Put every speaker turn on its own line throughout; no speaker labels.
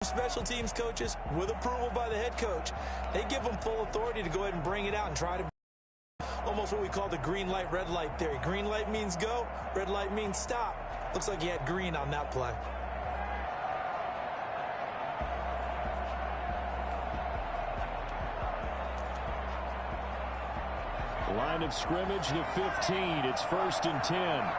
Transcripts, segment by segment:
Special teams coaches, with approval by the head coach, they give them full authority to go ahead and bring it out and try to almost what we call the green light, red light theory. Green light means go, red light means stop. Looks like he had green on that play.
Line of scrimmage, the 15. It's 1st and 10.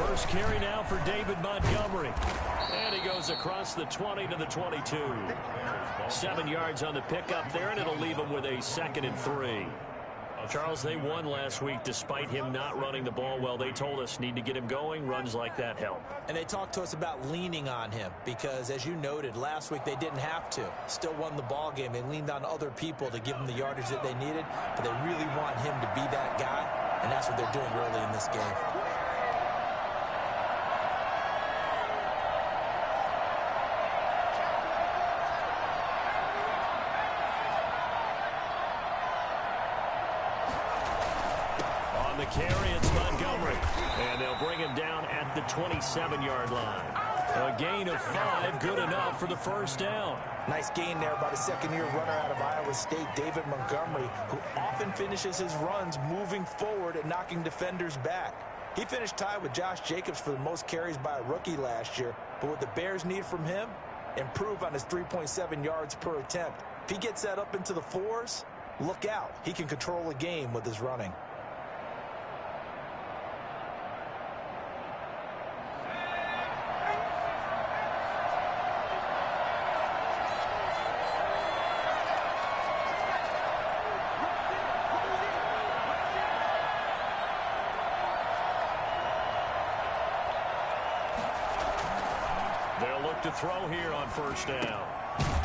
First carry now for David Montgomery. And he goes across the 20 to the 22. 7 yards on the pickup there, and it'll leave him with a 2nd and 3. Charles, they won last week despite him not running the ball well. They told us need to get him going. Runs like that help.
And they talked to us about leaning on him because, as you noted, last week they didn't have to. Still won the ball game. They leaned on other people to give them the yardage that they needed, but they really want him to be that guy, and that's what they're doing early in this game.
Carry, it's Montgomery. And they'll bring him down at the 27-yard line. A gain of 5, good enough for the first down.
Nice gain there by the second-year runner out of Iowa State, David Montgomery, who often finishes his runs moving forward and knocking defenders back. He finished tied with Josh Jacobs for the most carries by a rookie last year. But what the Bears need from him, improve on his 3.7 yards per attempt. If he gets that up into the 4s, look out. He can control a game with his running.
To throw here on first down.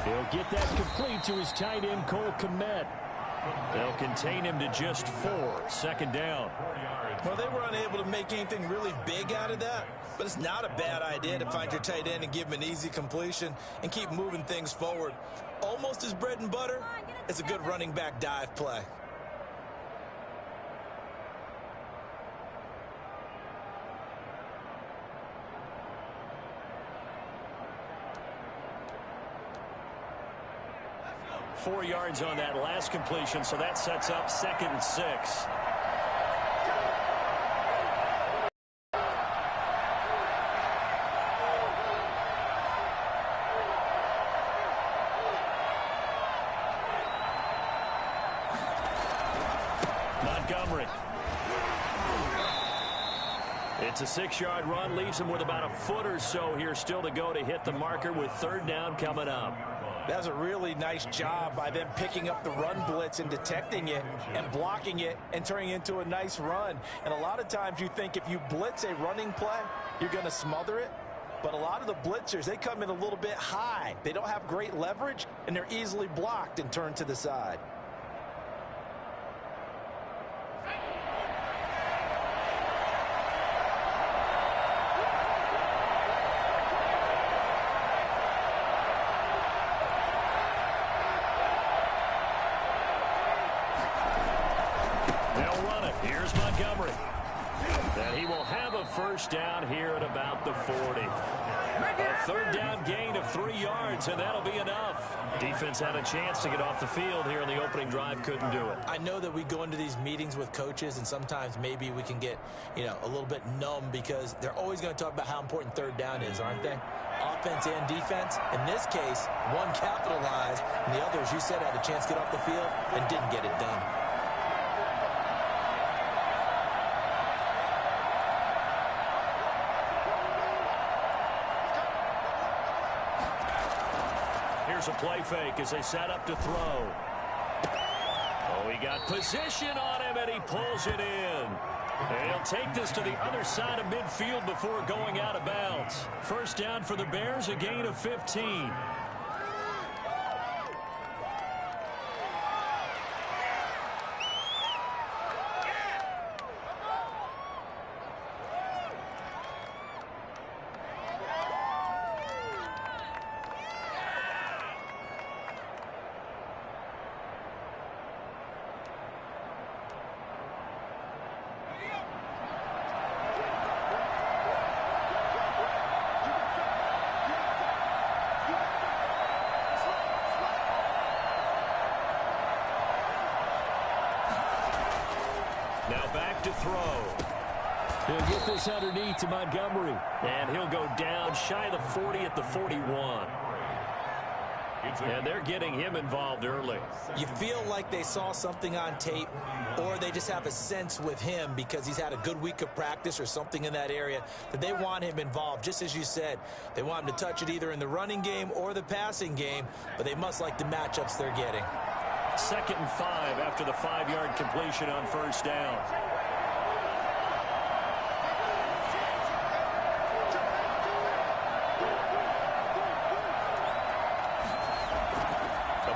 He'll get that complete to his tight end, Cole Kmet. They'll contain him to just 4. 2nd down.
Well, they were unable to make anything really big out of that, but it's not a bad idea to find your tight end and give him an easy completion and keep moving things forward. Almost his bread and butter. It's a good running back dive play.
Four yards on that last completion, so that sets up 2nd and 6. Montgomery. It's a 6-yard run, leaves him with about a foot or so here still to go to hit the marker with 3rd down coming up.
That's a really nice job by them picking up the run blitz and detecting it and blocking it and turning it into a nice run. And a lot of times you think if you blitz a running play, you're going to smother it. But a lot of the blitzers, they come in a little bit high. They don't have great leverage, and they're easily blocked and turned to the side.
Here's Montgomery. And he will have a first down here at about the 40. A 3rd down gain of 3 yards, and that'll be enough. Defense had a chance to get off the field here in the opening drive, couldn't do it.
I know that we go into these meetings with coaches, and sometimes maybe we can get, a little bit numb because they're always going to talk about how important 3rd down is, aren't they? Offense and defense. In this case, one capitalized, and the other, as you said, had a chance to get off the field and didn't get it done.
Here's a play fake as they set up to throw. Oh, he got position on him, and he pulls it in. And he'll take this to the other side of midfield before going out of bounds. First down for the Bears, a gain of 15. Now back to throw.
He'll get this underneath to Montgomery.
And he'll go down shy of the 40 at the 41. And they're getting him involved early.
You feel like they saw something on tape, or they just have a sense with him because he's had a good week of practice or something in that area that they want him involved. Just as you said, they want him to touch it either in the running game or the passing game, but they must like the matchups they're getting.
2nd and 5 after the 5-yard completion on first down.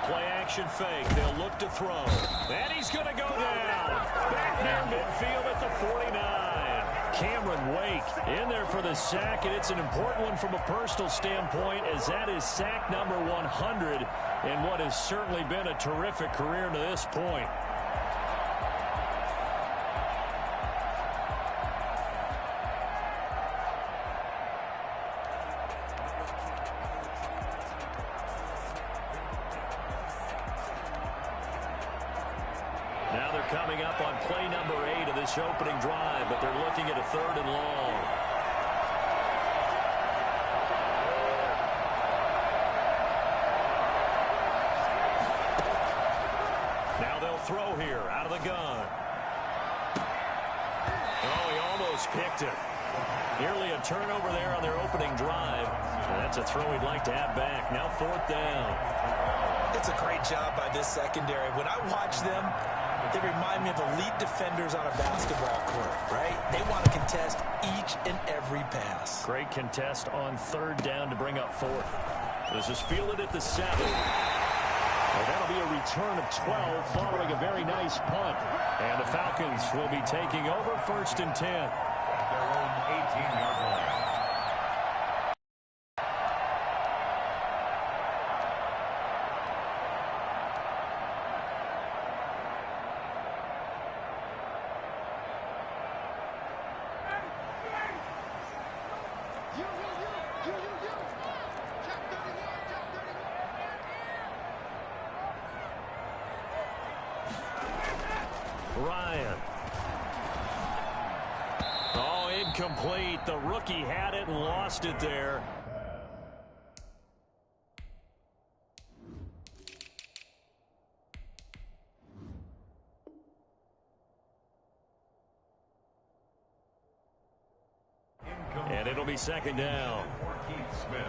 Play-action fake. They'll look to throw. And he's going to go down. Back near midfield at the 49. Cameron Wake in there for the sack, and it's an important one from a personal standpoint, as that is sack number 100 in what has certainly been a terrific career to this point. Now they're coming up on play number 8 of this opening drive, but they're looking at a 3rd and long. Now they'll throw here out of the gun. Oh, he almost picked it. Nearly a turnover there on their opening drive. And that's a throw he'd like to have back. Now 4th down.
It's a great job by this secondary. When I watch them, they remind me of elite defenders on a basketball court, right? They want to contest each and every pass.
Great contest on 3rd down to bring up 4th. This is fielded at the 7. Well, that'll be a return of 12 following a very nice punt. And the Falcons will be taking over 1st and 10.
Their own 18-yard line.
Ryan. Oh, incomplete. The rookie had it and lost it there. And it'll be 2nd down.
Keith Smith.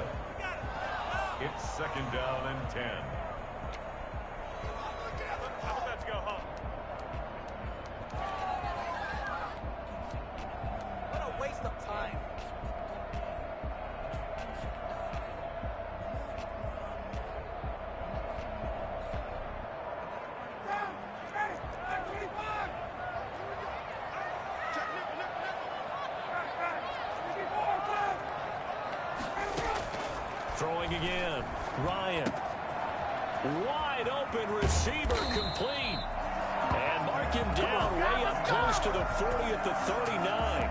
It's 2nd down and 10. Let's go home.
What a waste of time.
Throwing again. Ryan. Wide open receiver complete. And mark him down way up close to the 40 at the 39.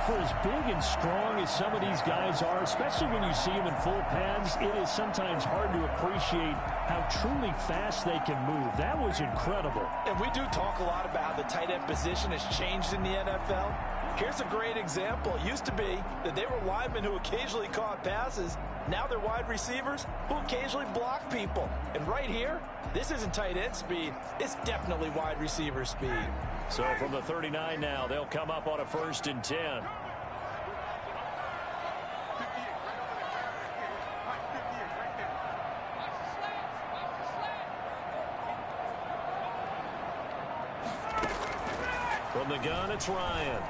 For as big and strong as some of these guys are, especially when you see them in full pads, it is sometimes hard to appreciate how truly fast they can move. That was incredible.
And we do talk a lot about how the tight end position has changed in the NFL. Here's a great example. It used to be that they were linemen who occasionally caught passes. Now they're wide receivers who occasionally block people. And right here, this isn't tight end speed. It's definitely wide receiver speed.
So from the 39 now, they'll come up on a 1st and 10. From the gun, it's Ryan.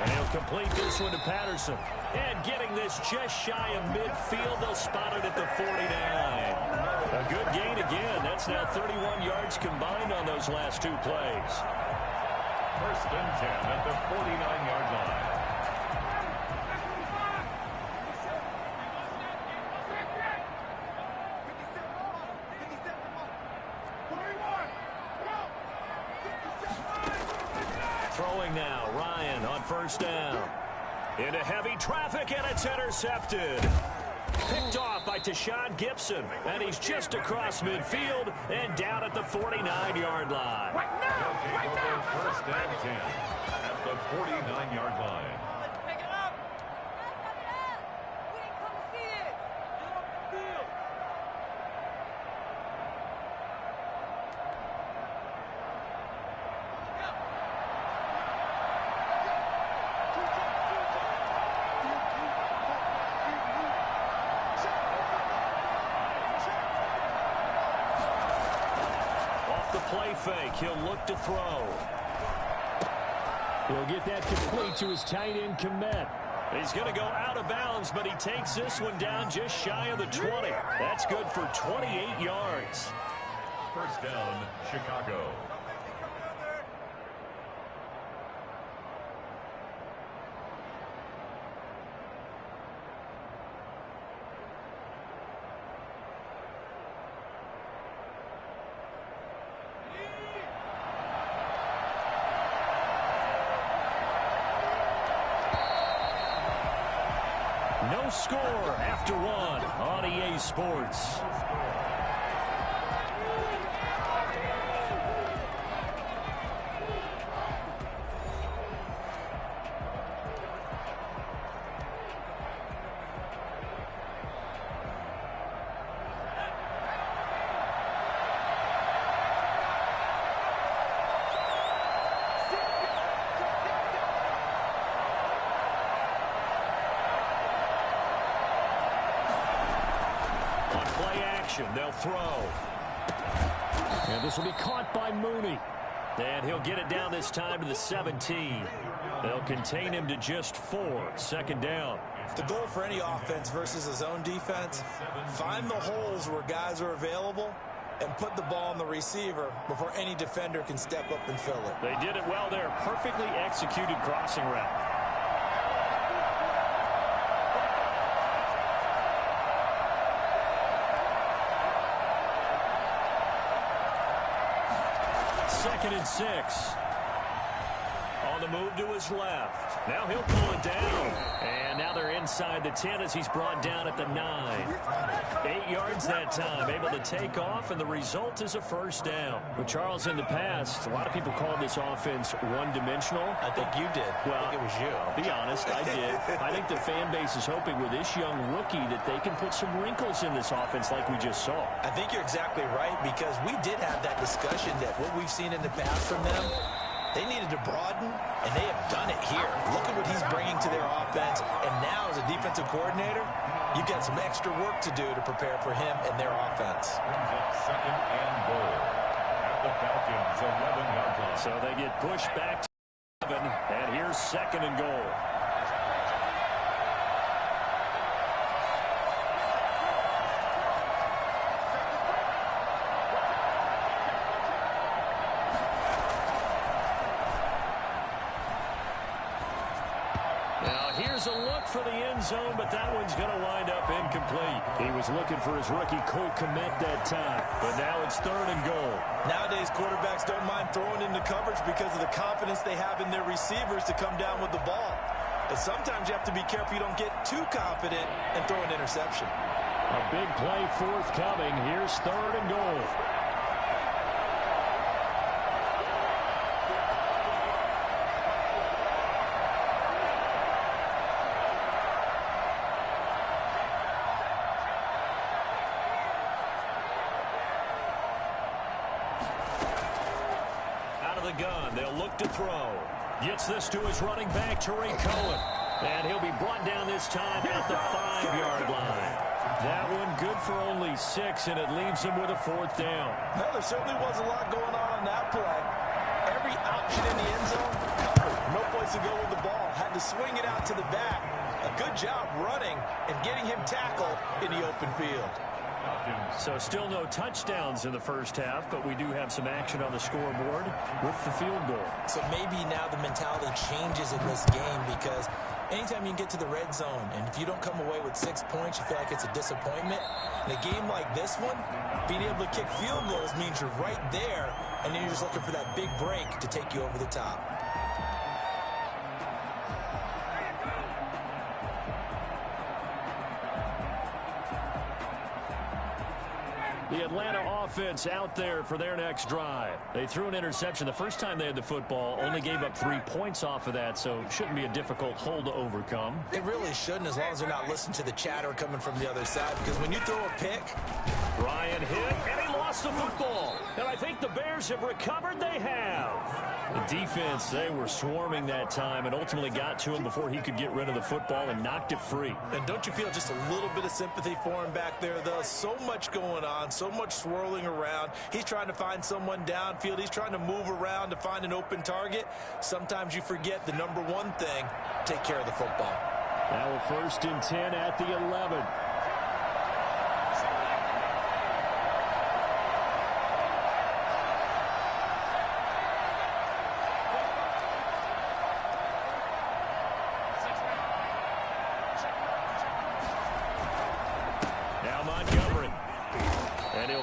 And he'll complete this one to Patterson. And getting this just shy of midfield, they'll spot it at the 49. A good gain again. That's now 31 yards combined on those last 2 plays.
1st and 10 at the 49-yard line.
Throwing now, Ryan on 1st down. Into heavy traffic, and it's intercepted. Picked off by Tashawn Gibson. And he's just across midfield and down at the 49-yard line.
First and 10 at the 49-yard line.
Play fake. He'll look to throw.
He'll get that complete to his tight end, Komet.
He's going to go out of bounds, but he takes this one down just shy of the 20. That's good for 28 yards.
First down, Chicago.
No score after one on EA Sports. They'll throw.
And this will be caught by Mooney.
And he'll get it down this time to the 17. They'll contain him to just 4. Second down.
The goal for any offense versus a zone defense, find the holes where guys are available and put the ball on the receiver before any defender can step up and fill it.
They did it well there. Perfectly executed crossing route. Second and 6. On the move to his left. Now he'll pull it down. And now they're inside the 10 as he's brought down at the 9. 8 yards that time. Able to take off, and the result is a first down. With Charles in the past, a lot of people called this offense one-dimensional.
I think you did.
Well,
I think it was you.
I'll be honest, I did. I think the fan base is hoping with this young rookie that they can put some wrinkles in this offense like we just saw.
I think you're exactly right, because we did have that discussion that what we've seen in the past from them, they needed to broaden, and they have done it here. Look at what he's bringing to their offense, and now as a defensive coordinator, you've got some extra work to do to prepare for him and their offense.
Brings up second and goal at the Falcons' 11-yard line.
So they get pushed back to 7, and here's second and goal. Here's a look for the end zone, but that one's going to wind up incomplete. He was looking for his rookie Cole Kmet that time, but now it's third and goal.
Nowadays, quarterbacks don't mind throwing into coverage because of the confidence they have in their receivers to come down with the ball. But sometimes you have to be careful you don't get too confident and throw an interception.
A big play forthcoming. Here's third and goal.
Gun. They'll look to throw. Gets this to his running back, Tariq Cohen. And he'll be brought down this time at the 5-yard line. That one good for only 6, and it leaves him with a fourth down.
Well, there certainly was a lot going on that play. Every option in the end zone covered. No place to go with the ball. Had to swing it out to the back. A good job running and getting him tackled in the open field.
So still no touchdowns in the first half, but we do have some action on the scoreboard with the field goal. So
maybe now the mentality changes in this game, because anytime you can get to the red zone, and if you don't come away with 6 points, you feel like it's a disappointment. In a game like this one, being able to kick field goals means you're right there, and then you're just looking for that big break to take you over the top.
The Atlanta offense out there for their next drive. They threw an interception the first time they had the football, only gave up 3 points off of that, so it shouldn't be a difficult hole to overcome.
It really shouldn't, as long as they're not listening to the chatter coming from the other side, because when you throw a pick...
Ryan hit, and he lost the football. And I think the Bears have recovered. They have. The defense, they were swarming that time and ultimately got to him before he could get rid of the football and knocked it free.
And don't you feel just a little bit of sympathy for him back there, though? So much going on, so much swirling around. He's trying to find someone downfield. He's trying to move around to find an open target. Sometimes you forget the number one thing, take care of the football.
Now a 1st and 10 at the 11.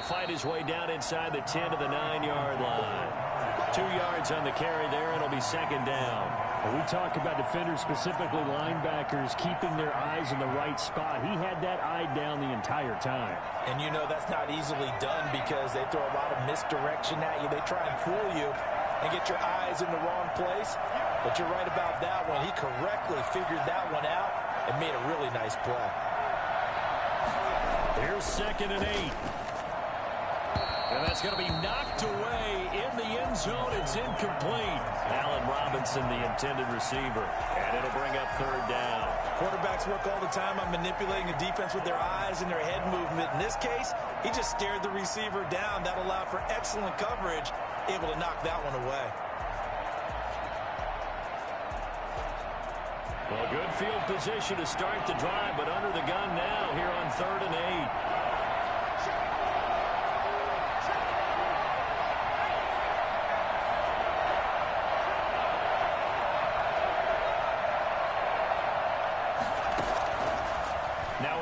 Fight his way down inside the 10 to the 9-yard line. 2 yards on the carry there, and it'll be 2nd down.
When we talk about defenders, specifically linebackers, keeping their eyes in the right spot. He had that eye down the entire time.
And you know that's not easily done because they throw a lot of misdirection at you. They try and fool you and get your eyes in the wrong place. But you're right about that one. He correctly figured that one out and made a really nice play.
Here's 2nd and 8. And that's going to be knocked away in the end zone. It's incomplete. Allen Robinson, the intended receiver. And it'll bring up 3rd down.
Quarterbacks work all the time on manipulating the defense with their eyes and their head movement. In this case, he just stared the receiver down. That allowed for excellent coverage, able to knock that one away.
Well, good field position to start the drive, but under the gun now here on 3rd and 8.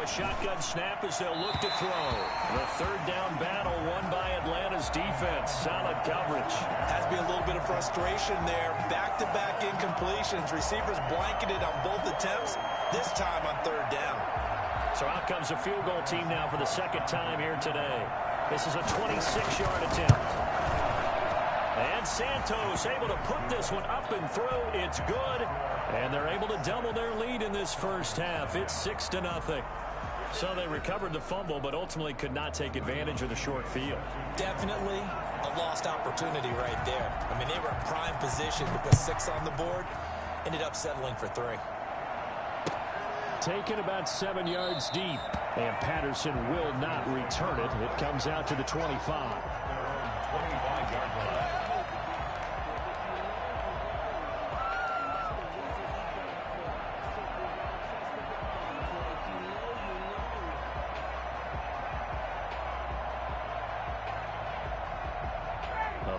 Shotgun snap as they'll look to throw. The 3rd down battle won by Atlanta's defense. Solid coverage.
Has to be a little bit of frustration there. Back-to-back incompletions. Receivers blanketed on both attempts. This time on 3rd down.
So out comes a field goal team now for the 2nd time here today. This is a 26-yard attempt. And Santos able to put this one up and through. It's good. And they're able to double their lead in this first half. It's 6-0. So they recovered the fumble, but ultimately could not take advantage of the short field.
Definitely a lost opportunity right there. I mean, they were in prime position to put 6 on the board. Ended up settling for 3.
Taken about 7 yards deep. And Patterson will not return it. It comes out to the 25.
25-yard line.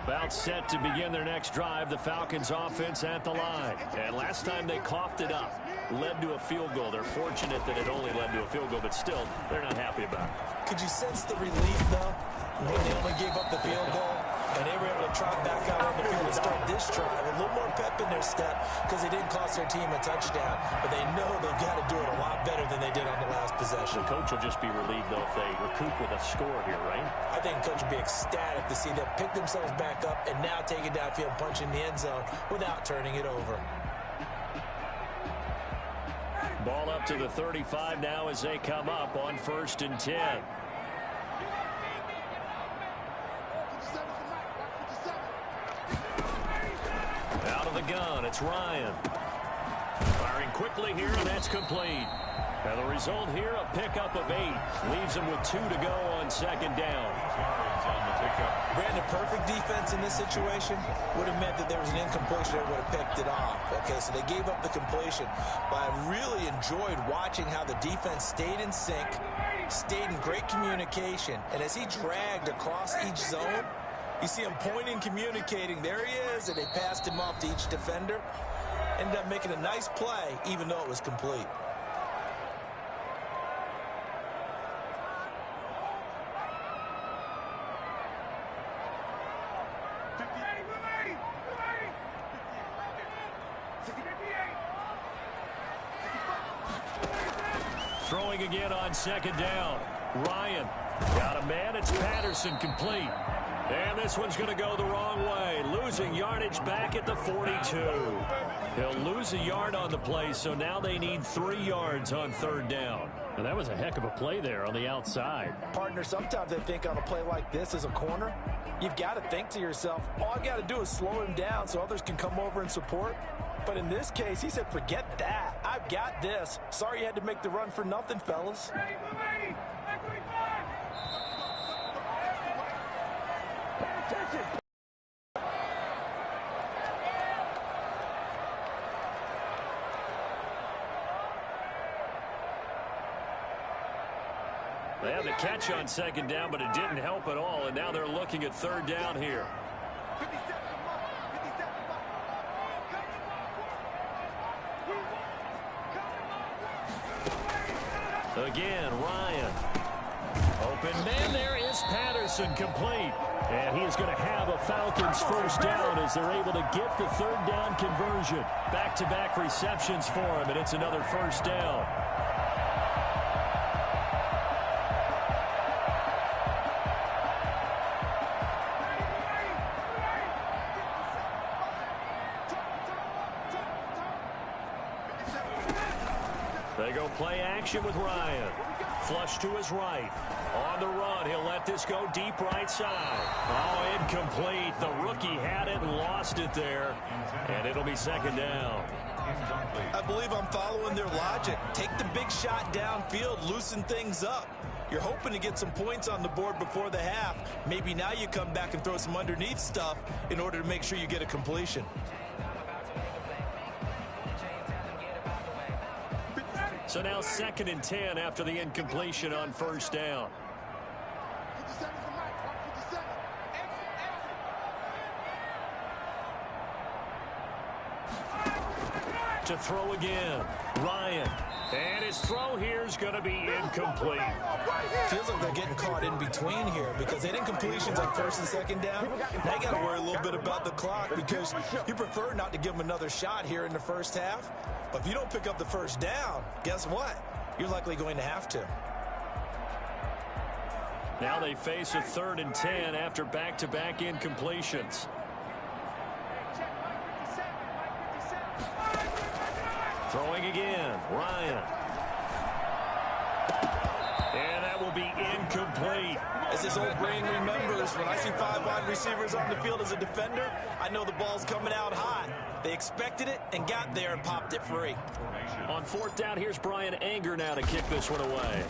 About set to begin their next drive, the Falcons offense at the line. And last time they coughed it up, led to a field goal. They're fortunate that it only led to a field goal, but still, they're not happy about it.
Could you sense the relief, though, when they only gave up the field goal? And they were able to trot back out on the field and start this drive. A little more pep in their step because they didn't cost their team a touchdown. But they know they've got to do it a lot better than they did on the last possession.
The coach will just be relieved, though, if they recoup with a score here, right?
I think the coach will be ecstatic to see them pick themselves back up and now take it downfield, punch in the end zone without turning it over.
Ball up to the 35 now as they come up on 1st and 10. Out of the gun, it's Ryan. Firing quickly here, and that's complete. And the result here, a pickup of 8. Leaves them with 2 to go on 2nd down.
Brandon, perfect defense in this situation would have meant that there was an incompletion that would have picked it off. Okay, so they gave up the completion. But I really enjoyed watching how the defense stayed in sync, stayed in great communication. And as he dragged across each zone, you see him pointing, communicating. There he is, and they passed him off to each defender. Ended up making a nice play, even though it was complete.
Throwing again on 2nd down. Ryan Got a man. It's Patterson, complete. And this one's going to go the wrong way. Losing yardage back at the 42. He'll lose a yard on the play, so now they need 3 yards on third down.
And that was a heck of a play there on the outside.
Partner, sometimes I think on a play like this as a corner, you've got to think to yourself, all I got to do is slow him down so others can come over and support. But in this case, he said, forget that. I've got this. Sorry you had to make the run for nothing, fellas.
They had the catch on second down, but it didn't help at all, and now they're looking at third down here. Again, Ryan. Open man, there is Patterson, complete. And he is going to have a Falcons first down as they're able to get the third down conversion. Back-to-back receptions for him, and it's another first down. They go play action with Ryan. Flush to his right. On the run, he'll let this go deep right side. Oh, incomplete. The rookie had it and lost it there. And it'll be second down.
I believe I'm following their logic. Take the big shot downfield, loosen things up. You're hoping to get some points on the board before the half. Maybe now you come back and throw some underneath stuff in order to make sure you get a completion.
So now 2nd and 10 after the incompletion on first down. To throw again, Ryan. And his throw here is going to be incomplete.
Feels like they're getting caught in between here because they didn't completions on 1st and 2nd down. Now you got to worry a little bit about the clock because you prefer not to give them another shot here in the first half. But if you don't pick up the first down, guess what? You're likely going to have to.
Now they face a 3rd and 10 after back-to-back incompletions. Throwing again, Ryan. And that will be incomplete.
As this old brain remembers, when I see 5 wide receivers on the field as a defender, I know the ball's coming out hot. They expected it and got there and popped it free.
On 4th down, here's Brian Anger now to kick this one away.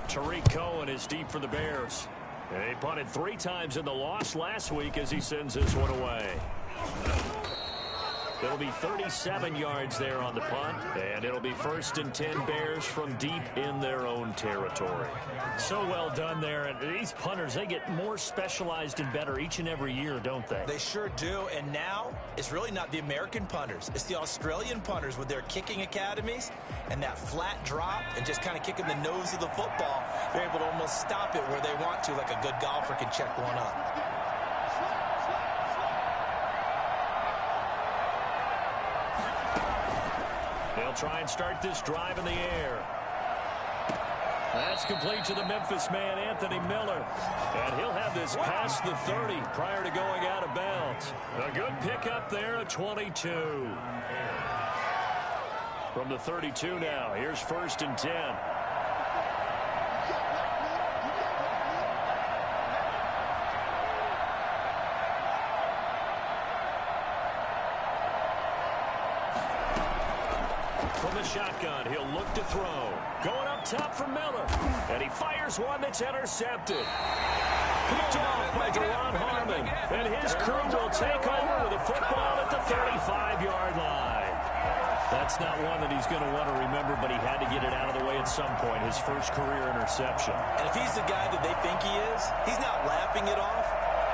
Tariq Cohen is deep for the Bears. They punted 3 times in the loss last week as he sends this one away. It'll be 37 yards there on the punt, and it'll be 1st and 10 Bears from deep in their own territory.
So well done there. And these punters, they get more specialized and better each and every year, don't they?
They sure do. And now it's really not the American punters. It's the Australian punters with their kicking academies and that flat drop and just kind of kicking the nose of the football. They're able to almost stop it where they want to, like a good golfer can check one up.
They'll try and start this drive in the air. That's complete to the Memphis man, Anthony Miller. And he'll have this past the 30 prior to going out of bounds. A good pickup there at 22. From the 32 now, here's 1st and 10. From the shotgun, he'll look to throw. Going up top for Miller. And he fires one that's intercepted. Picked off by Deron Harmon. And his crew will take over with a football at the 35-yard line. That's not one that he's going to want to remember, but he had to get it out of the way at some point, his first career interception.
And if he's the guy that they think he is, he's not laughing it off,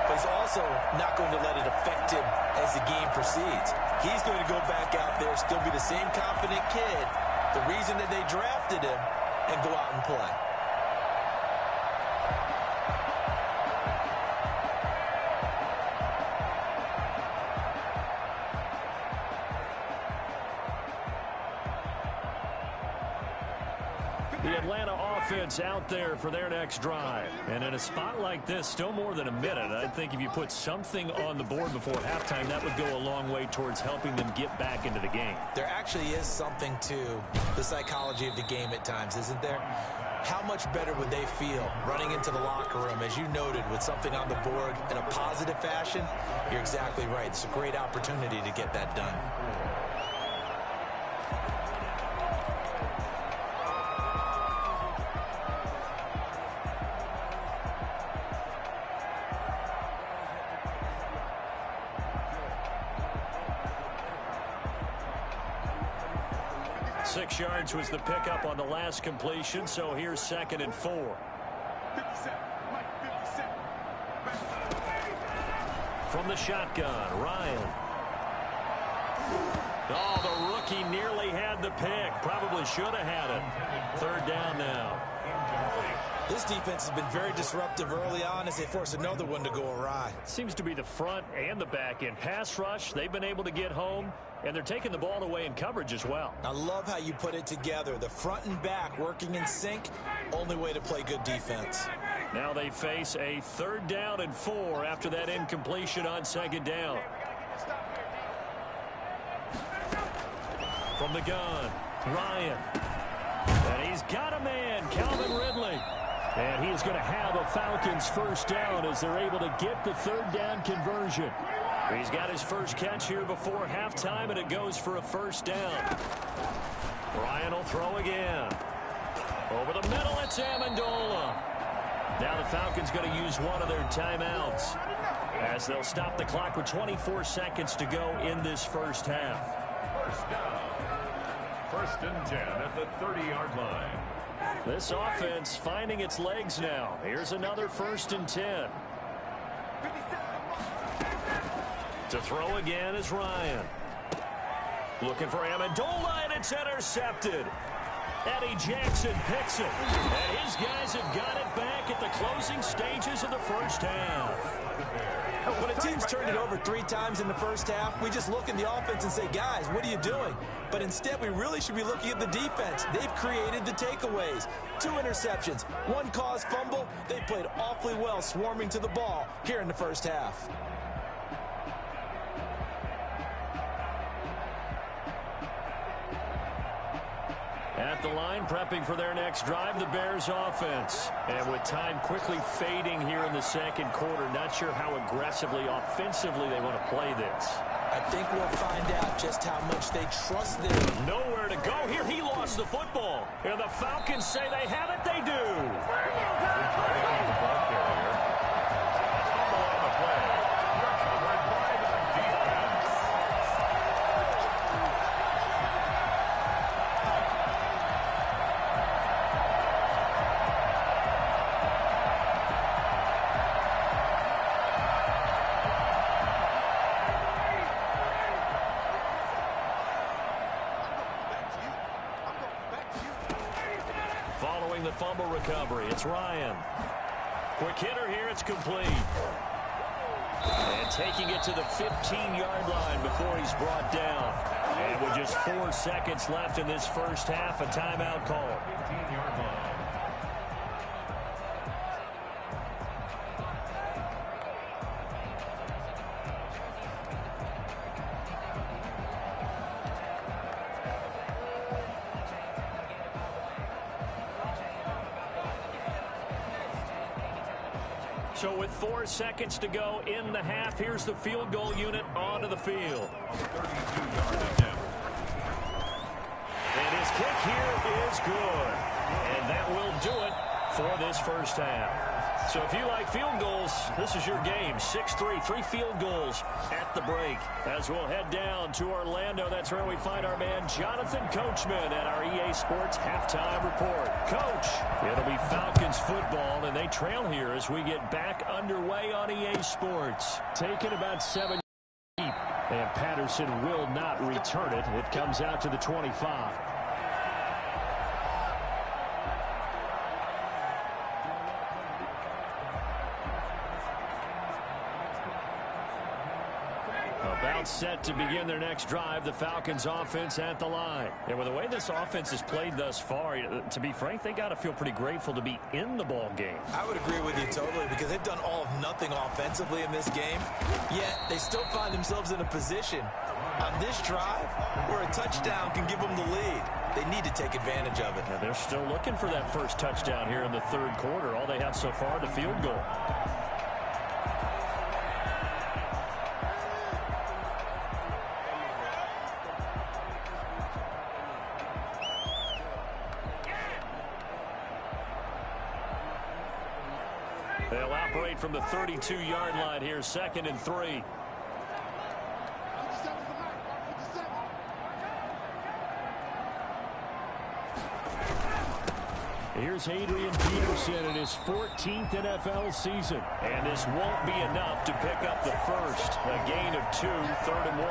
but he's also not going to let it affect him as the game proceeds. He's going to go back out there, still be the same confident kid, the reason that they drafted him, and go out and play.
The Atlanta offense out there for their next drive. And in a spot like this, still more than a minute, I think if you put something on the board before halftime, that would go a long way towards helping them get back into the game.
There actually is something to the psychology of the game at times, isn't there? How much better would they feel running into the locker room, as you noted, with something on the board in a positive fashion? You're exactly right. It's a great opportunity to get that done.
Six yards was the pickup on the last completion, so here's 2nd and 4. From the shotgun, Ryan. Oh, the rookie nearly had the pick. Probably should have had it. 3rd down now.
This defense has been very disruptive early on as they force another one to go awry.
Seems to be the front and the back end. Pass rush, they've been able to get home, and they're taking the ball away in coverage as well.
I love how you put it together. The front and back working in sync, only way to play good defense.
Now they face a 3rd down and 4 after that incompletion on 2nd down. From the gun, Ryan. And he's got a man, Calvin Ridley. And he's going to have a Falcons 1st down as they're able to get the 3rd down conversion. He's got his first catch here before halftime, and it goes for a 1st down. Ryan will throw again. Over the middle, it's Amendola. Now the Falcons going to use one of their timeouts as they'll stop the clock with 24 seconds to go in this first half.
1st down. 1st and 10 at the 30-yard line.
This offense finding its legs now. Here's another 1st and 10. To throw again is Ryan. Looking for Amendola, and it's intercepted. Eddie Jackson picks it. And his guys have got it back at the closing stages of the first half.
When a team's turned it over 3 times in the first half, we just look at the offense and say, guys, what are you doing? But instead, we really should be looking at the defense. They've created the takeaways. 2 interceptions, 1 caused fumble. They played awfully well swarming to the ball here in the first half.
At the line, prepping for their next drive, the Bears offense. And with time quickly fading here in the 2nd quarter, not sure how aggressively, offensively they want to play this.
I think we'll find out just how much they trust them.
Nowhere to go here. He lost the football. And the Falcons say they have it. They do. Following the fumble recovery, it's Ryan. Quick hitter here, it's complete. And taking it to the 15-yard line before he's brought down. And with just 4 seconds left in this first half, a timeout call.
15-yard line.
So with 4 seconds to go in the half, here's the field goal unit onto the field.
32-yard attempt.
And his kick here is good. And that will do it for this first half. So if you like field goals, this is your game. 6-3, 3 field goals at the break. As we'll head down to Orlando, that's where we find our man Jonathan Coachman at our EA Sports Halftime Report. Coach, it'll be Falcons football, and they trail here as we get back underway on EA Sports.
Taking about 7 deep, and Patterson will not return it. It comes out to the 25.
About set to begin their next drive, the Falcons offense at the line. And with the way this offense has played thus far, to be frank, they got to feel pretty grateful to be in the ball game.
I would agree with you totally because they've done all of nothing offensively in this game, yet they still find themselves in a position on this drive where a touchdown can give them the lead. They need to take advantage of it.
Yeah, they're still looking for that first touchdown here in the third quarter. All they have so far, the field goal. They'll operate from the 32-yard line here, 2nd and 3.
Here's Adrian Peterson in his 14th NFL season.
And this won't be enough to pick up the first. A gain of 2, 3rd and 1.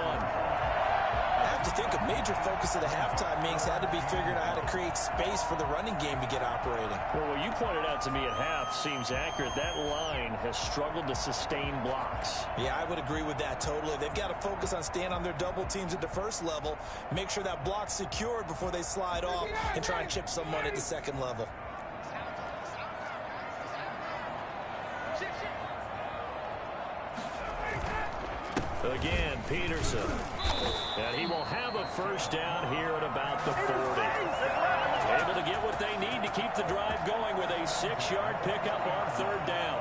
I have to think a major focus of the halftime meetings had to be figuring out how to create space for the running game to get operating.
Well, what you pointed out to me at half seems accurate. That line has struggled to sustain blocks.
Yeah, I would agree with that totally. They've got to focus on staying on their double teams at the first level, make sure that block's secured before they slide off and try and chip someone at the second level.
Again, Peterson. And he will have a first down here at about the 40. Able to get what they need to keep the drive going with a 6-yard pickup on 3rd down.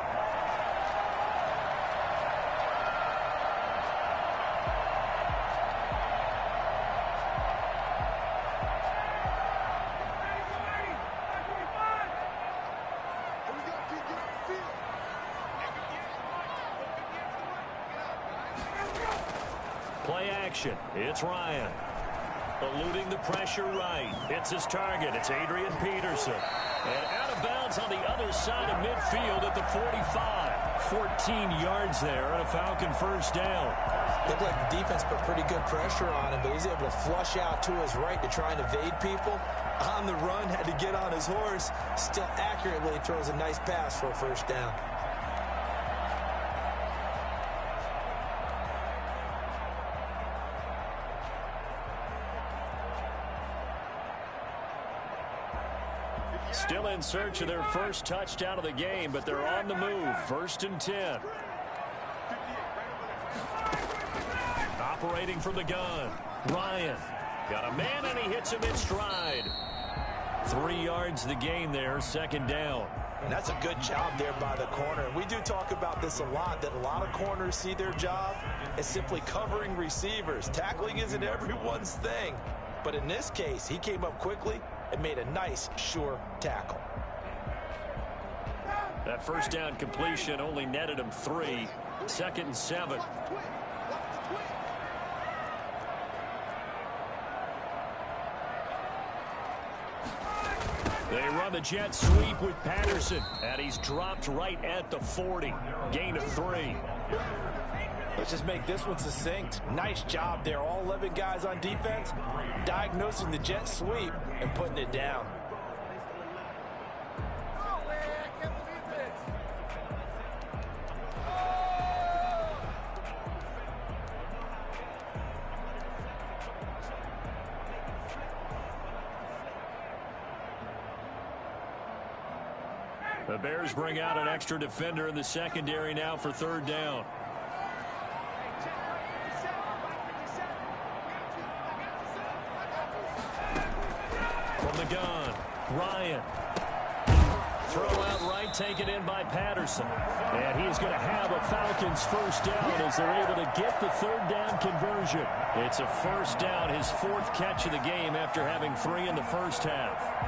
Play action. It's Ryan. Eluding the pressure right. It's his target. It's Adrian Peterson. And out of bounds on the other side of midfield at the 45. 14 yards there and a Falcon first down.
Looked like the defense put pretty good pressure on him, but he's able to flush out to his right to try and evade people. On the run, had to get on his horse. Still accurately throws a nice pass for a first down.
Still in search of their first touchdown of the game, but they're on the move. 1st and 10. Operating from the gun. Ryan. Got a man, and he hits him in stride. 3 yards the gain there, 2nd down.
And that's a good job there by the corner. We do talk about this a lot, that a lot of corners see their job as simply covering receivers. Tackling isn't everyone's thing. But in this case, he came up quickly and made a nice, sure tackle.
That first down completion only netted him 3. 2nd and 7. They run the jet sweep with Patterson, and he's dropped right at the 40. Gain of 3.
Let's just make this one succinct. Nice job there. All 11 guys on defense diagnosing the jet sweep and putting it down.
The Bears bring out an extra defender in the secondary now for 3rd down. From the gun, Ryan. Throw out right, taken in by Patterson.
And he's going to have a Falcons first down as they're able to get the 3rd down conversion.
It's a first down, his 4th catch of the game after having 3 in the first half.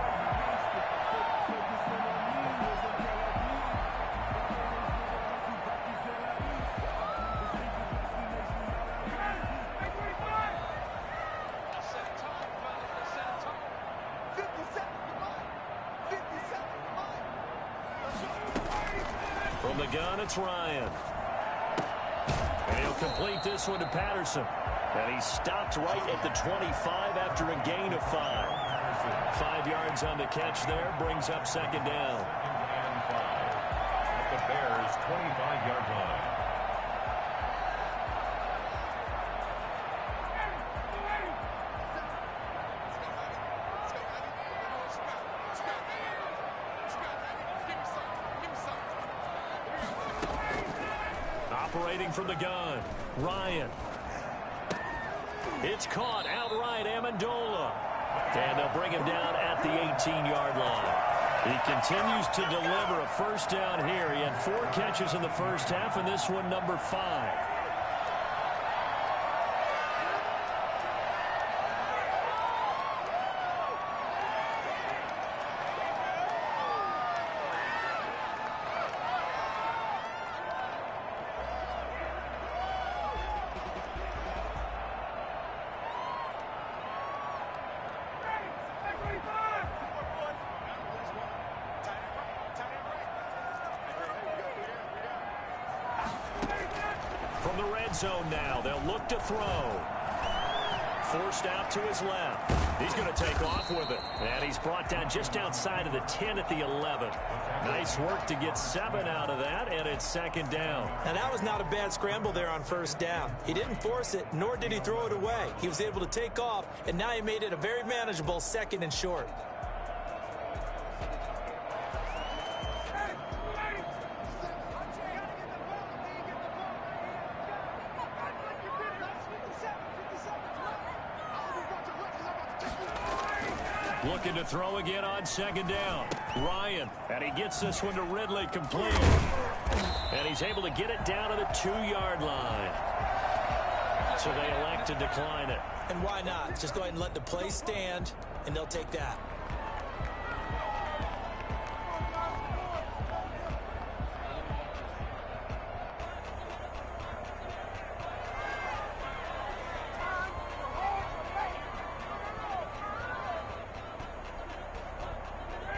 From the gun, it's Ryan. And he'll complete this one to Patterson. And he's stopped right at the 25 after a gain of 5. 5 yards on the catch there, brings up 2nd down.
And 5 at the Bears' 25-yard line.
Operating from the gun, Ryan. It's caught outright, Amendola. And they'll bring him down at the 18-yard line. He continues to deliver a first down here. He had 4 catches in the first half, and this one number 5. From the red zone now, they'll look to throw. Forced out to his left. He's going to take off with it. And he's brought down just outside of the 10 at the 11. Nice work to get 7 out of that, and it's second down.
Now, that was not a bad scramble there on first down. He didn't force it, nor did he throw it away. He was able to take off, and now he made it a very manageable 2nd and short.
Looking to throw again on second down. Ryan, and he gets this one to Ridley, complete. And he's able to get it down to the 2-yard line. So they elect to decline it.
And why not? Just go ahead and let the play stand, and they'll take that.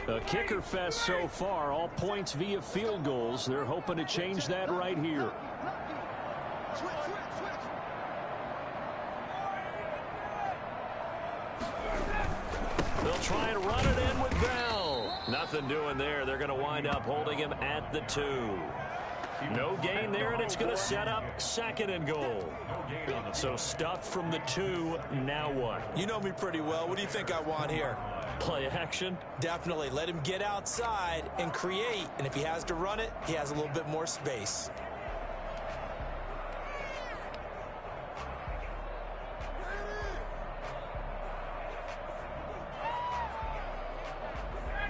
A kicker fest so far, all points via field goals. They're hoping to change that right here.
They'll try and run it in with Bell. Nothing doing there. They're going to wind up holding him at the 2. No gain there, and it's going to set up 2nd and goal. So stuffed from the 2, now what?
You know me pretty well. What do you think I want here?
Play action?
Definitely. Let him get outside and create. And if he has to run it, he has a little bit more space.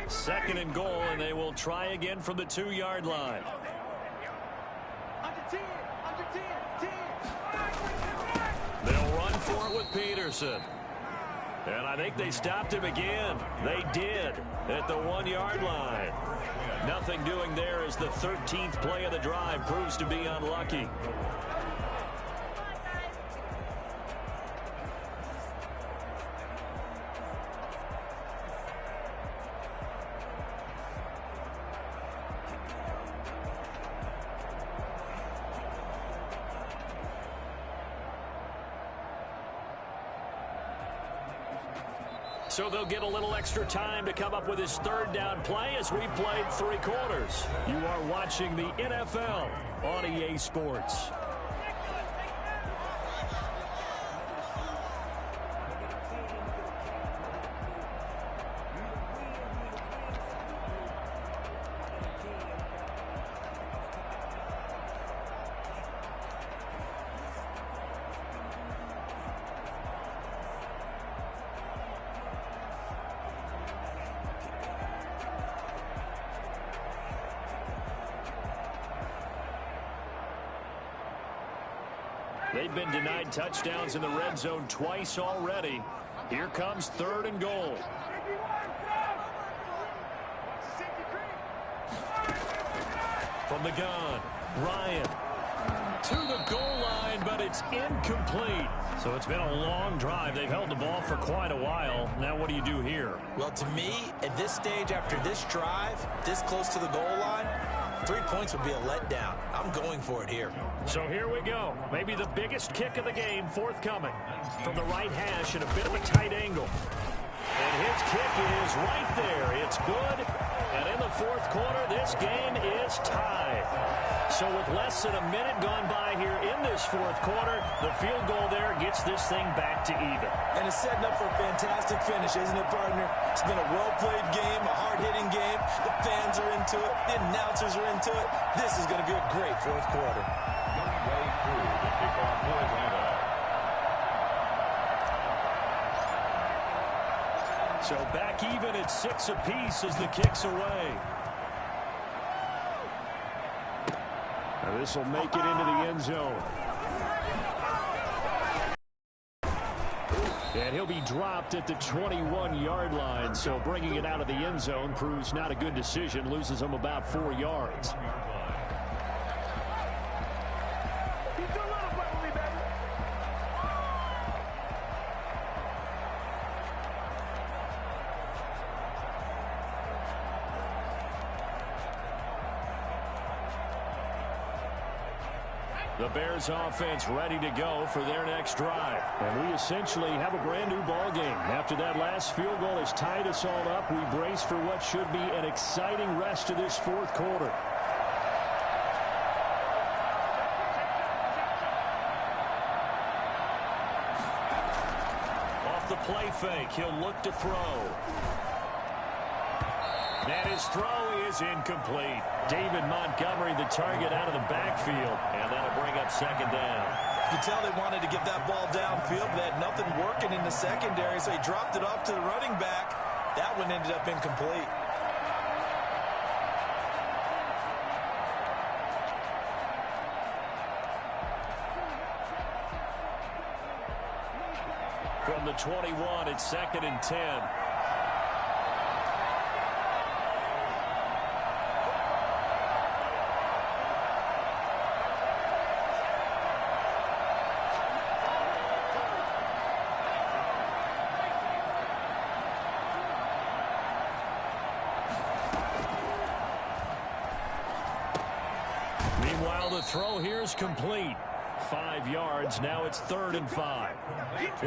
Second and goal, and they will try again from the 2-yard line. They'll run for it with Peterson. And I think they stopped him again. They did at the 1-yard line. Nothing doing there as the 13th play of the drive proves to be unlucky. So they'll get a little extra time to come up with his 3rd down play as we played 3 quarters.
You are watching the NFL on EA Sports.
They've been denied touchdowns in the red zone twice already. Here comes 3rd and goal. From the gun, Ryan to the goal line, but it's incomplete. So it's been a long drive. They've held the ball for quite a while. Now what do you do here?
Well, to me, at this stage after this drive, this close to the goal line, 3 points would be a letdown. I'm going for it here.
So here we go. Maybe the biggest kick of the game forthcoming. From the right hash at a bit of a tight angle. And his kick is right there. It's good, And in the fourth quarter, this game is tied. So with less than a minute gone by here in this fourth quarter, the field goal there gets this thing back to even.
And it's setting up for a fantastic finish, isn't it, partner? It's been a well-played game, a hard-hitting game. The fans are into it. The announcers are into it. This is going to be a great fourth quarter.
Midway through the kickoff for Atlanta.
So back even at 6 apiece as the kick's away.
Now this will make it into the end zone. And he'll be dropped at the 21-yard line. So bringing it out of the end zone proves not a good decision. Loses him about 4 yards.
The Bears offense ready to go for their next drive.
And we essentially have a brand new ball game. After that last field goal has tied us all up, we brace for what should be an exciting rest of this fourth quarter.
Off the play fake, he'll look to throw. And his throw is incomplete. David Montgomery, the target out of the backfield. And that'll bring up second down.
You can tell they wanted to get that ball downfield. They had nothing working in the secondary, so he dropped it off to the running back. That one ended up incomplete.
From the 21, it's 2nd and 10. Meanwhile, the throw here is complete. 5 yards. Now it's 3rd and 5.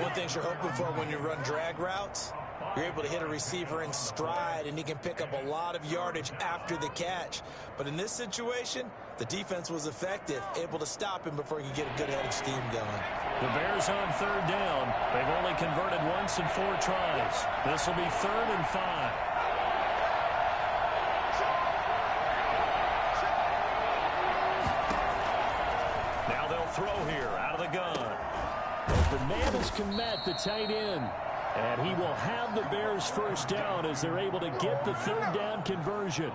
One thing you're hoping for when you run drag routes, you're able to hit a receiver in stride, and he can pick up a lot of yardage after the catch. But in this situation, the defense was effective, able to stop him before he could get a good head of steam going.
The Bears on 3rd down. They've only converted once in 4 tries. This will be 3rd and 5. Throw here out of the gun.
The man is Komet, the tight end. And he will have the Bears first down as they're able to get the 3rd down conversion.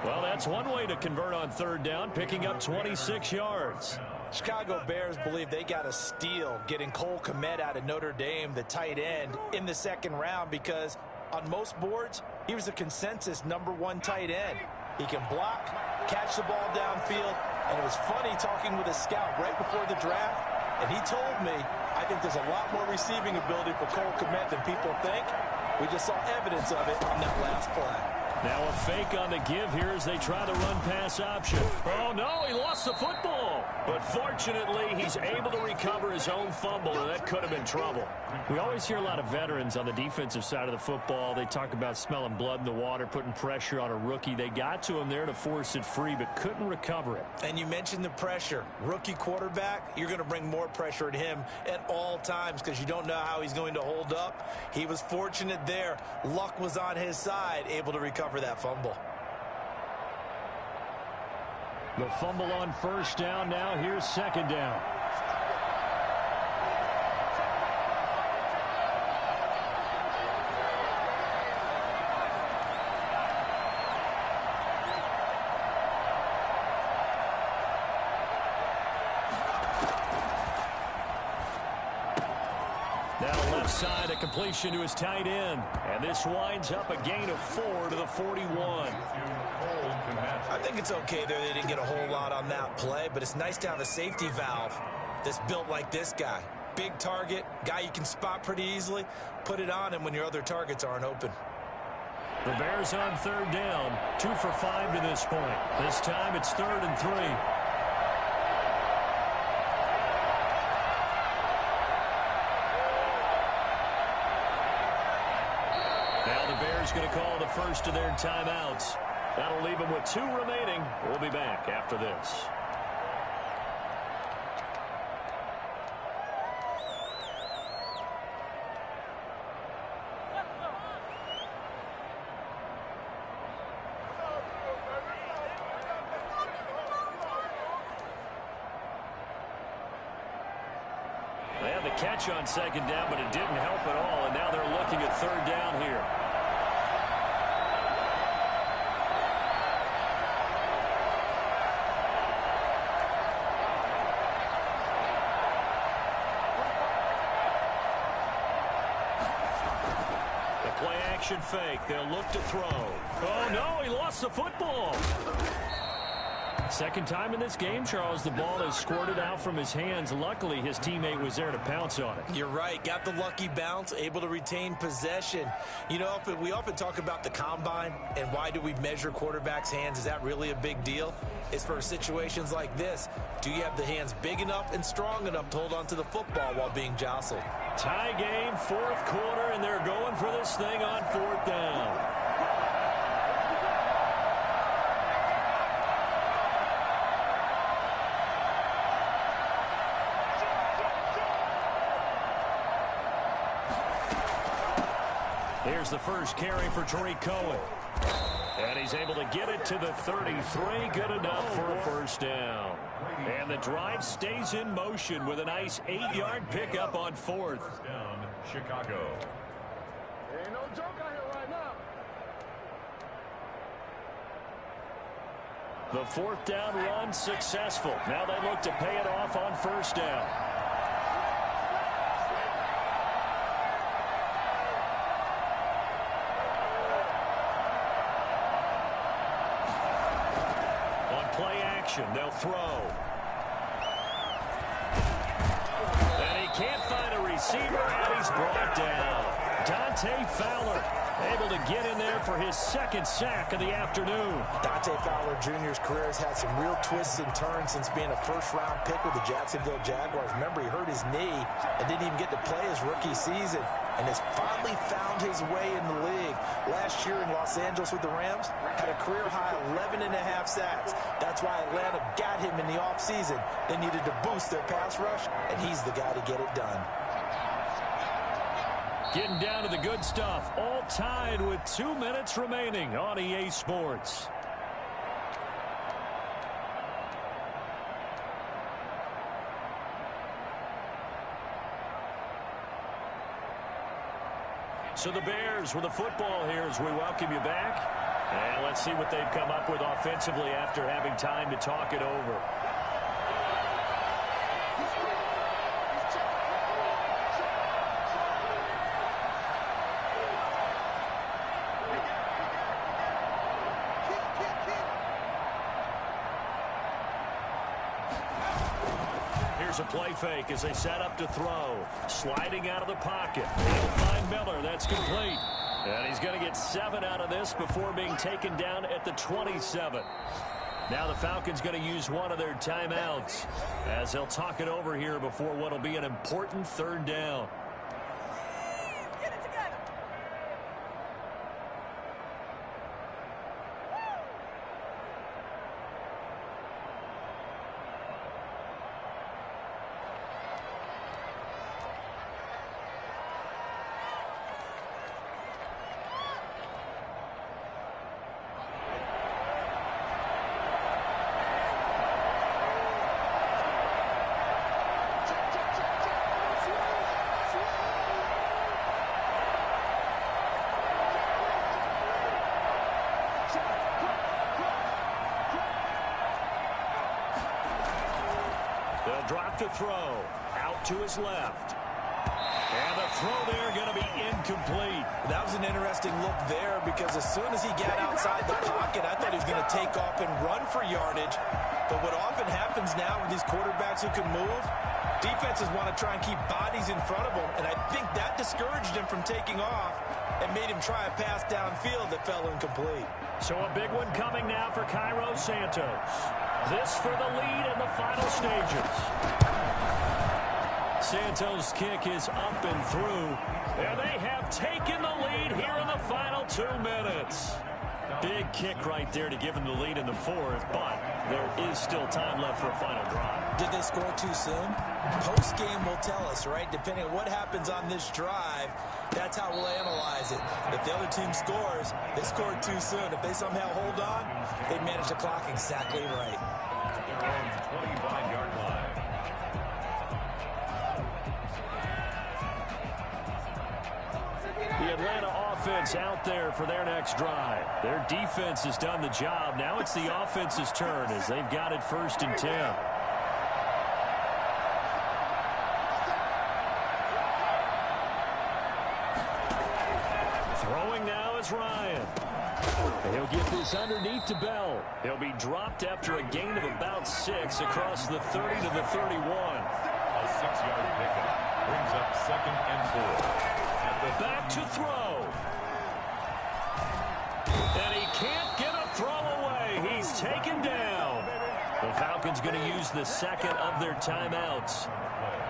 Well, that's one way to convert on 3rd down, picking up 26 yards.
Chicago Bears believe they got a steal getting Cole Kmet out of Notre Dame, the tight end, in the 2nd round because on most boards, he was a consensus #1 tight end. He can block, catch the ball downfield, and it was funny talking with a scout right before the draft, and he told me, I think there's a lot more receiving ability for Cole Kmet than people think. We just saw evidence of it on that last play.
Now a fake on the give here as they try the run-pass option. Oh, no, he lost the football. But fortunately, he's able to recover his own fumble, and that could have been trouble.
We always hear a lot of veterans on the defensive side of the football. They talk about smelling blood in the water, putting pressure on a rookie. They got to him there to force it free, but couldn't recover it.
And you mentioned the pressure. Rookie quarterback, you're going to bring more pressure at him at all times because you don't know how he's going to hold up. He was fortunate there. Luck was on his side, able to recover that fumble.
The fumble on 1st down. Now here's 2nd down.
Now left side, a completion to his tight end. And this winds up a gain of 4 to the 41.
I think it's okay there. They didn't get a whole lot on that play, but it's nice to have a safety valve that's built like this guy. Big target, guy you can spot pretty easily. Put it on him when your other targets aren't open.
The Bears on 3rd down, 2 for 5 to this point. This time it's 3rd and 3. Now the Bears going to call the first of their timeouts. That'll leave him with 2 remaining. We'll be back after this.
They had the catch on 2nd down, but it didn't help at all, and now they're looking at 3rd down here. The play action fake. They'll look to throw. Oh, no, he lost the football. 2nd time in this game, Charles, the ball has squirted out from his hands. Luckily, his teammate was there to pounce on it.
You're right. Got the lucky bounce, able to retain possession. You know, we often talk about the combine and why do we measure quarterbacks' hands. Is that really a big deal? It's for situations like this. Do you have the hands big enough and strong enough to hold on to the football while being jostled?
Tie game, 4th quarter, and they're going for this thing on 4th down. Here's the first carry for Tariq Cohen. And he's able to get it to the 33. Good enough for a 1st down. And the drive stays in motion with a nice 8-yard pickup on 4th.
1st down, Chicago.
Ain't no joke out here right now.
The 4th down run successful. Now they look to pay it off on 1st down. They'll throw. And he can't find a receiver, and he's brought down. Dante Fowler able to get in there for his 2nd sack of the afternoon.
Dante Fowler Jr.'s career has had some real twists and turns since being a 1st-round pick with the Jacksonville Jaguars. Remember, he hurt his knee and didn't even get to play his rookie season, and has finally found his way in the league. Last year in Los Angeles with the Rams, had a career-high 11.5 sacks. That's why Atlanta got him in the offseason. They needed to boost their pass rush, and he's the guy to get it done.
Getting down to the good stuff. All tied with 2 minutes remaining on EA Sports. So the Bears with the football here as we welcome you back. And let's see what they've come up with offensively after having time to talk it over. Here's a play fake as they set up to throw. Sliding out of the pocket. He'll find Miller. That's complete. And he's going to get 7 out of this before being taken down at the 27. Now the Falcons going to use one of their timeouts as they'll talk it over here before what will be an important 3rd down. They'll drop to throw. Out to his left. And the throw there going to be incomplete.
That was an interesting look there because as soon as he got outside the pocket, I thought he was going to take off and run for yardage. But what often happens now with these quarterbacks who can move, defenses want to try and keep bodies in front of them. And I think that discouraged him from taking off and made him try a pass downfield that fell incomplete.
So a big one coming now for Cairo Santos. This for the lead in the final stages. Santos' kick is up and through. And they have taken the lead here in the final 2 minutes. Big kick right there to give them the lead in the fourth, but there is still time left for a final drive.
Did they score too soon? Post-game will tell us, right? Depending on what happens on this drive, that's how we'll analyze it. If the other team scores, they scored too soon. If they somehow hold on, they manage the clock exactly right.
25-yard line.
The Atlanta offense out there for their next drive. Their defense has done the job. Now it's the offense's turn as they've got it 1st and 10. Throwing now is Ryan. He'll get this underneath to Bell. He'll be dropped after a gain of about 6 across the 30 to the 31.
A 6-yard pickup brings up 2nd and 4.
Back to throw. And he can't get a throw away. He's taken down. The Falcons going to use the second of their timeouts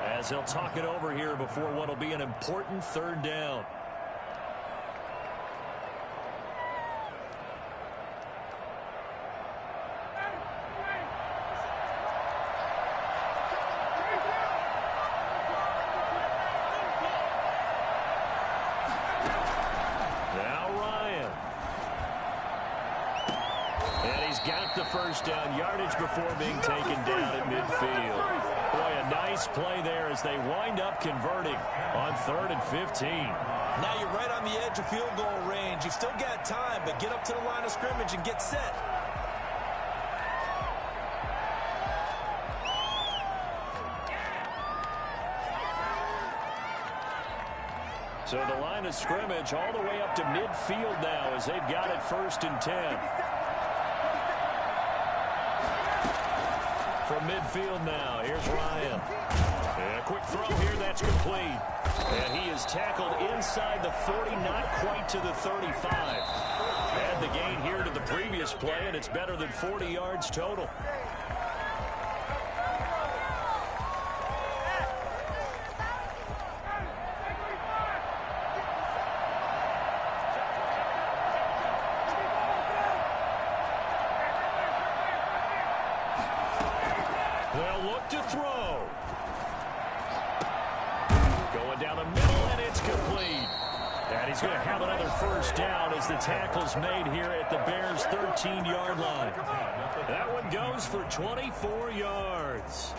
as they'll talk it over here before what will be an important 3rd down. Got the 1st down yardage before being taken down at midfield. Boy, a nice play there as they wind up converting on 3rd and 15.
Now you're right on the edge of field goal range. You've still got time, but get up to the line of scrimmage and get set.
So the line of scrimmage all the way up to midfield now as they've got it 1st and 10. From midfield now, here's Ryan. And a quick throw here, that's complete. And he is tackled inside the 40, not quite to the 35. Add the gain here to the previous play, and it's better than 40 yards total. They'll look to throw. Going down the middle, and it's complete. And he's going to have another 1st down as the tackle's made here at the Bears' 13-yard line. That one goes for 24 yards.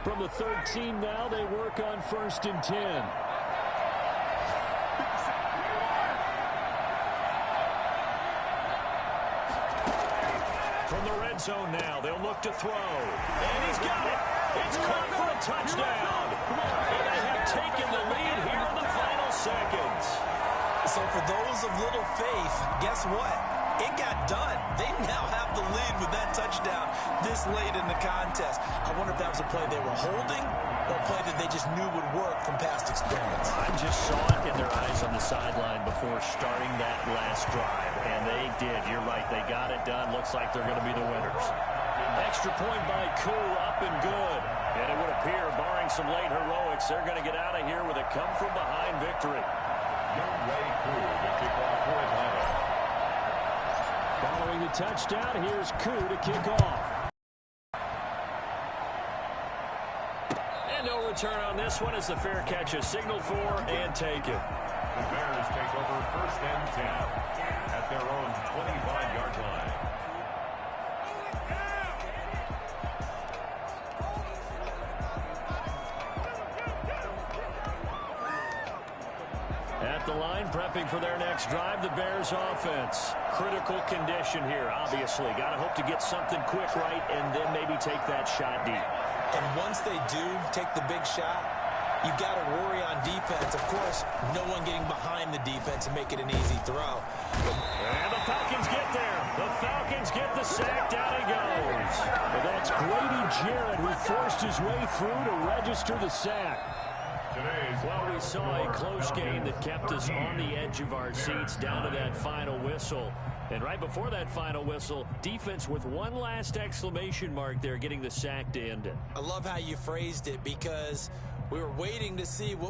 From the 13 now, they work on 1st and 10. From the red zone now, they'll look to throw. And he's got it. It's caught for a touchdown. And they have taken the lead here in the final seconds.
So for those of little faith, guess what? It got done. They now have the lead with that touchdown this late in the contest. I wonder if that was a play they were holding or a play that they just knew would work from past experience.
I just saw it in their eyes on the sideline before starting that last drive, and they did. You're right. They got it done. Looks like they're going to be the winners. Extra point by Koo, up and good. And it would appear, barring some late heroics, they're going to get out of here with a come-from-behind victory.
Young Ray Koo to kick off for Atlanta.
Following the touchdown, here's Koo to kick off. And no return on this one as the fair catch is signaled for and taken.
The Bears take over 1st and 10 at their own 25-yard line.
At the line, prepping for their next drive, the Bears offense. Critical condition here, obviously. Got to hope to get something quick right and then maybe take that shot deep.
And once they do take the big shot, you've got to worry on defense. Of course, no one getting behind the defense and make it an easy throw.
And the Falcons get there. The Falcons get the sack. Down he goes. But that's Grady Jarrett who forced his way through to register the sack.
Well, we saw a close game that kept us on the edge of our seats down to that final whistle. And right before that final whistle, defense with one last exclamation mark there, getting the sack to end it.
I love how you phrased it, because we were waiting to see what